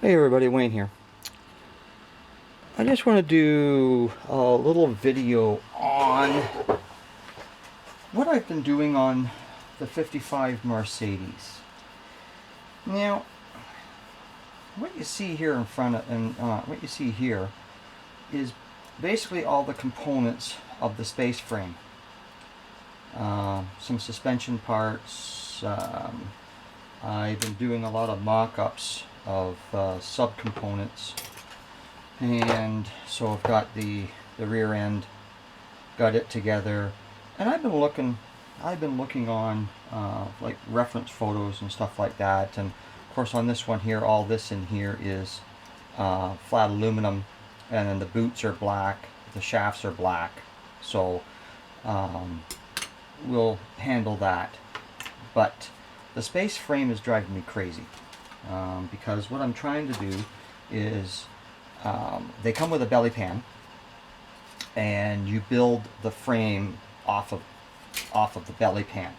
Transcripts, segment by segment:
Hey everybody, Wayne here. I just want to do a little video on what I've been doing on the 55 Mercedes. Now, what you see here in front of, and what you see here is basically all the components of the space frame. Some suspension parts. I've been doing a lot of mock-ups of subcomponents. And so I've got the rear end, got it together, and I've been looking on like reference photos and stuff like that. And of course on this one here, all this in here is flat aluminum, and then the boots are black, the shafts are black. So we'll handle that. But the space frame is driving me crazy because what I'm trying to do is they come with a belly pan, and you build the frame off of the belly pan.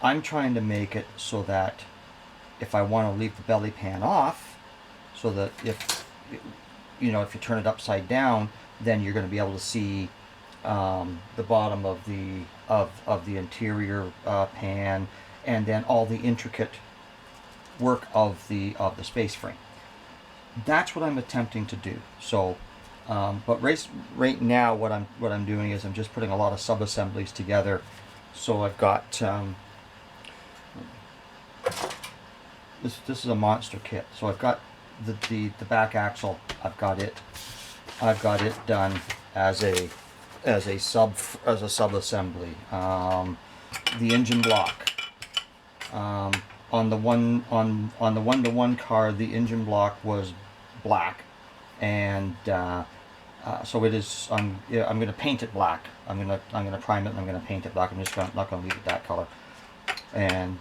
I'm trying to make it so that if I want to leave the belly pan off, so that if you turn it upside down, then you're going to be able to see the bottom of the interior pan, and then all the intricate work of the space frame. That's what I'm attempting to do. So, but right now, what I'm doing is I'm just putting a lot of sub-assemblies together. So I've got this is a monster kit. So I've got the back axle. I've got it done as a sub-assembly. The engine block. On the one-to-one car, the engine block was black, and so it is. I'm going to paint it black. I'm going to prime it, and I'm going to paint it black. I'm just not going to leave it that color. And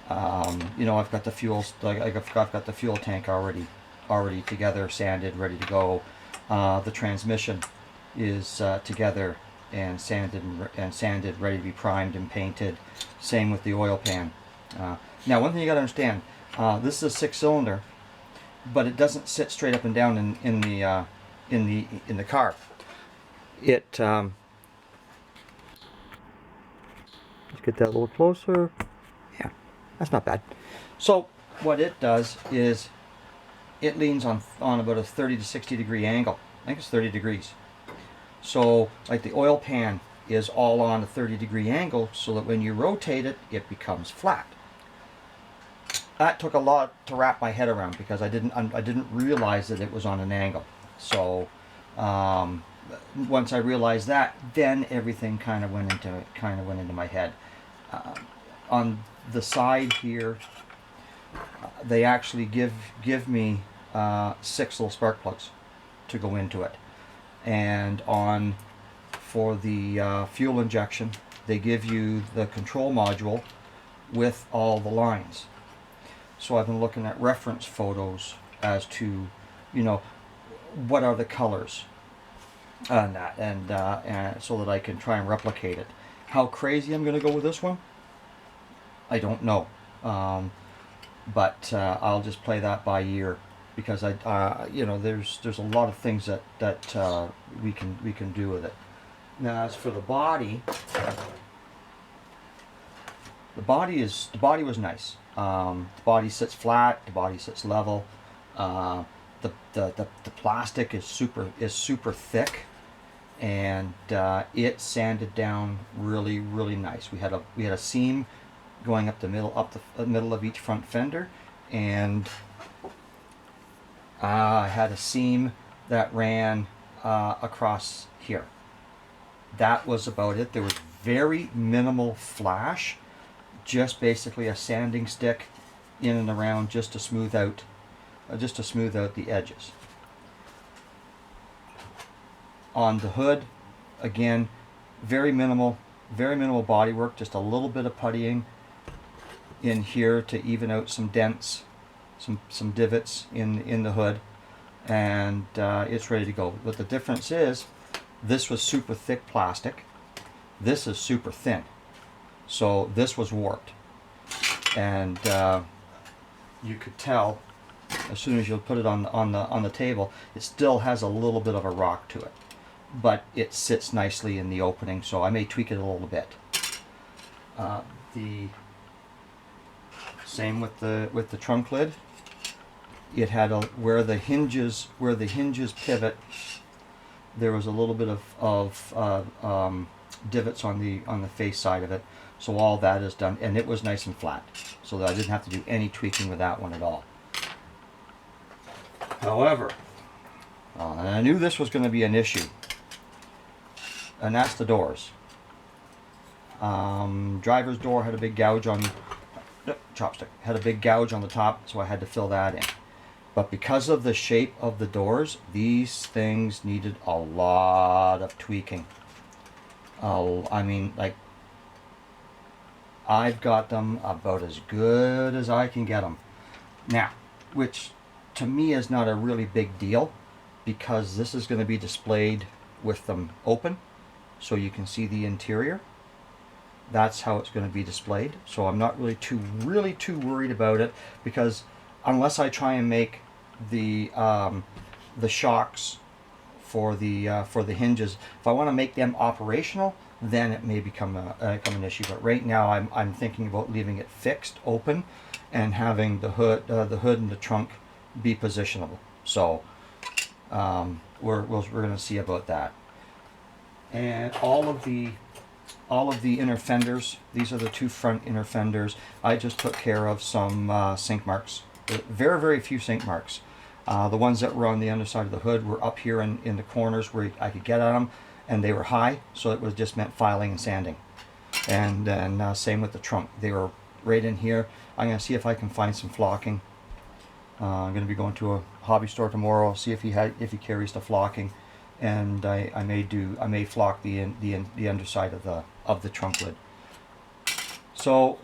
I've got the fuel. I've got the fuel tank already together, sanded, ready to go. The transmission is together and sanded, ready to be primed and painted. Same with the oil pan. Now, one thing you got to understand: this is a 6-cylinder, but it doesn't sit straight up and down in the car. It let's get that a little closer. Yeah, that's not bad. So what it does is it leans on about a 30 to 60 degree angle. I think it's 30 degrees. So like the oil pan is all on a 30 degree angle, so that when you rotate it, it becomes flat. That took a lot to wrap my head around because I didn't realize that it was on an angle. So once I realized that, then everything kind of went into my head. On the side here, they actually give me 6 little spark plugs to go into it, and for the fuel injection, they give you the control module with all the lines. So I've been looking at reference photos as to, what are the colors on that, and so that I can try and replicate it. How crazy I'm going to go with this one, I don't know, but I'll just play that by ear, because there's a lot of things that we can do with it. Now, as for the body was nice. The body sits flat. The body sits level. The plastic is super thick, and it sanded down really nice. We had a seam going up the middle of each front fender, and I had a seam that ran across here. That was about it. There was very minimal flash, just basically a sanding stick in and around just to smooth out the edges. On the hood, again, very minimal body work, just a little bit of puttying in here to even out some dents, some divots in the hood, and it's ready to go. But the difference is, this was super thick plastic. This is super thin. So this was warped. And you could tell as soon as you put it on the table, it still has a little bit of a rock to it, but it sits nicely in the opening. So I may tweak it a little bit. The same with the trunk lid. It had where the hinges pivot. There was a little bit of divots on the face side of it. So all that is done, and it was nice and flat, so that I didn't have to do any tweaking with that one at all. However, and I knew this was going to be an issue, and that's the doors. Driver's door had a big gouge on, chopstick, had a big gouge on the top, so I had to fill that in. But because of the shape of the doors, these things needed a lot of tweaking. I mean, like, I've got them about as good as I can get them. Now, which to me is not a really big deal, because this is going to be displayed with them open, so you can see the interior. That's how it's going to be displayed. So I'm not really too worried about it, because unless I try and make the shocks for the hinges, if I want to make them operational, then it may become an issue. But right now, I'm thinking about leaving it fixed, open, and having the hood and the trunk be positionable. So we're going to see about that. And all of the inner fenders, these are the two front inner fenders. I just took care of some sink marks. Very, very few sink marks. The ones that were on the underside of the hood were up here in the corners where I could get at them, and they were high, so it was just meant filing and sanding. And then same with the trunk. They were right in here. I'm going to see if I can find some flocking. I'm going to be going to a hobby store tomorrow, see if he carries the flocking, and I may flock the underside of the trunk lid. So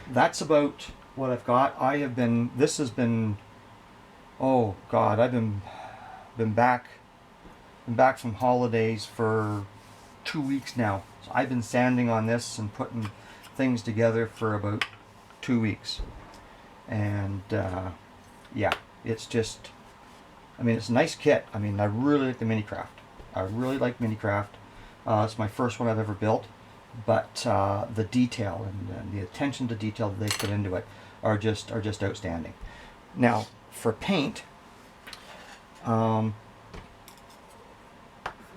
that's about what I've got. This has been, oh God, I've been back from holidays for 2 weeks now. So I've been sanding on this and putting things together for about 2 weeks. And yeah, it's just, I mean, it's a nice kit. I mean, I really like the Minicraft. I really like Minicraft. It's my first one I've ever built, but the detail and the attention to detail that they put into it are just outstanding. Now, for paint, there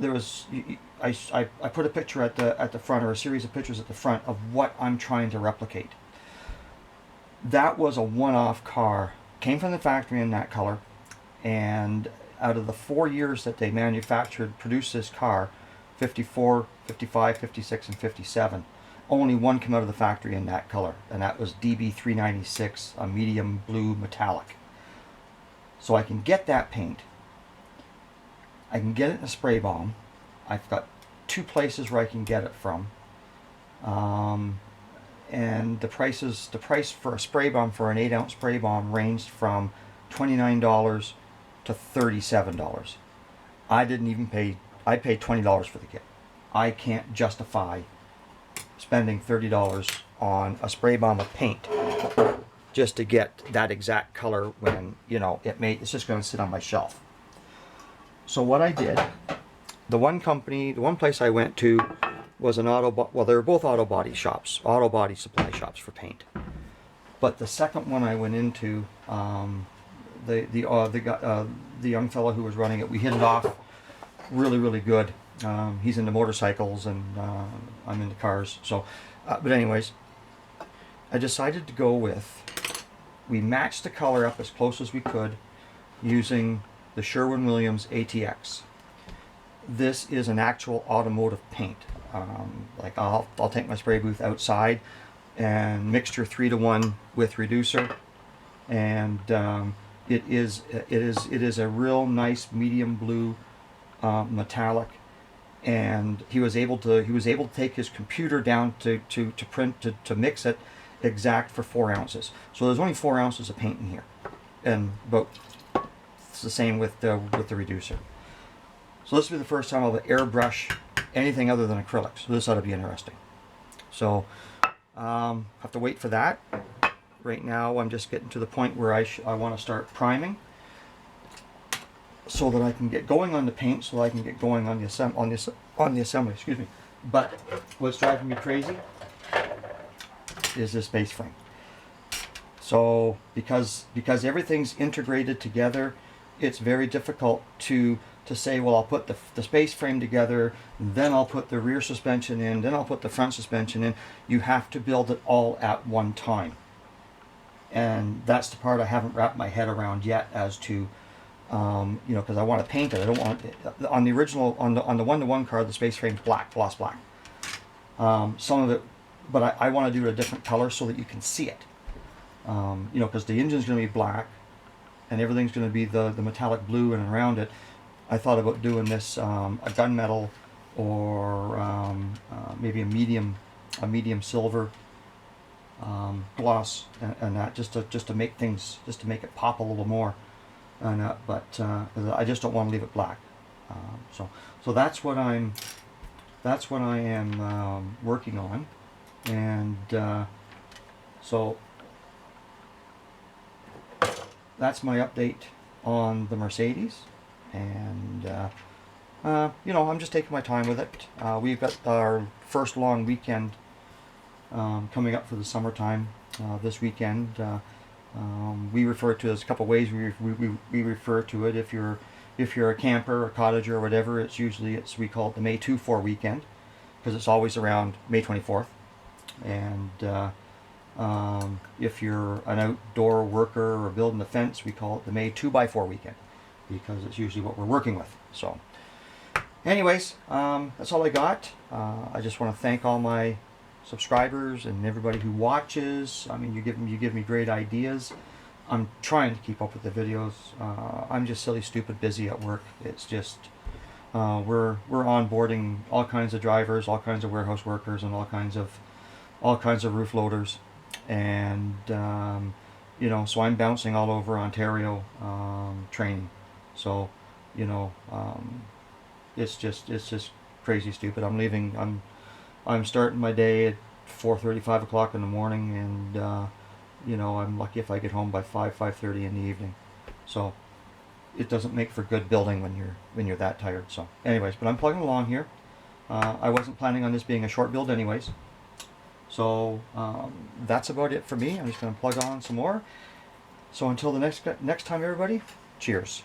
was, I put a picture at the front, or a series of pictures at the front, of what I'm trying to replicate. That was a one-off car, came from the factory in that color, and out of the 4 years that they produced this car, 54, 55, 56, and 57, only one came out of the factory in that color, and that was DB396, a medium blue metallic. So I can get that paint. I can get it in a spray bomb. I've got 2 places where I can get it from. And the price for a spray bomb, for an 8-ounce spray bomb, ranged from $29 to $37. I didn't even pay, I paid $20 for the kit. I can't justify spending $30 on a spray bomb of paint just to get that exact color when, you know, it's just going to sit on my shelf. So what I did, the one place I went to was an well, they were both auto body supply shops for paint. But the second one I went into, the young fellow who was running it, we hit it off really, really good. He's into motorcycles, and I'm into cars. So, but anyways, I decided to go with, we matched the color up as close as we could using the Sherwin-Williams ATX. This is an actual automotive paint. Like I'll take my spray booth outside and mixture 3-to-1 with reducer, and it is a real nice medium blue metallic. And he was able to take his computer down to mix it exact for 4 ounces. So there's only 4 ounces of paint in here, and about it's the same with the reducer. So this will be the first time I'll airbrush anything other than acrylics. So this ought to be interesting. So have to wait for that. Right now I'm just getting to the point where I want to start priming, so that I can get going on the paint, so I can get going on the assembly. Excuse me. But what's driving me crazy is this base frame. So because everything's integrated together, it's very difficult to say, well, I'll put the space frame together, then I'll put the rear suspension in, then I'll put the front suspension in. You have to build it all at one time, and that's the part I haven't wrapped my head around yet as to. You know, because I want to paint it. I don't want it, on the original, on the 1-to-1 car, the space frame's black, gloss black. Some of it, but I want to do it a different color so that you can see it. You know, because the engine's going to be black, and everything's going to be the metallic blue, and around it, I thought about doing this a gunmetal or maybe a medium silver gloss, and that just to make things, just to make it pop a little more. But I just don't want to leave it black. So that's what I am working on, and so that's my update on the Mercedes, and you know, I'm just taking my time with it. We've got our first long weekend coming up for the summertime this weekend. We refer to it as a couple of ways. We refer to it, if you're a camper or cottager or whatever, we call it the May 2-4 weekend, because it's always around May 24th. And if you're an outdoor worker or building a fence, we call it the May 2x4 weekend, because it's usually what we're working with. So anyways, that's all I got. I just want to thank all my subscribers and everybody who watches. I mean, you give me great ideas. I'm trying to keep up with the videos. I'm just silly, stupid, busy at work. It's just we're onboarding all kinds of drivers, all kinds of warehouse workers, and all kinds of roof loaders, and you know, so I'm bouncing all over Ontario training. So you know, it's just crazy stupid. I'm starting my day at 4:30, 5 o'clock in the morning, and you know, I'm lucky if I get home by 5:30 in the evening. So it doesn't make for good building when you're that tired. So anyways, but I'm plugging along here. I wasn't planning on this being a short build anyways. So that's about it for me. I'm just going to plug on some more. So until the next time, everybody, cheers.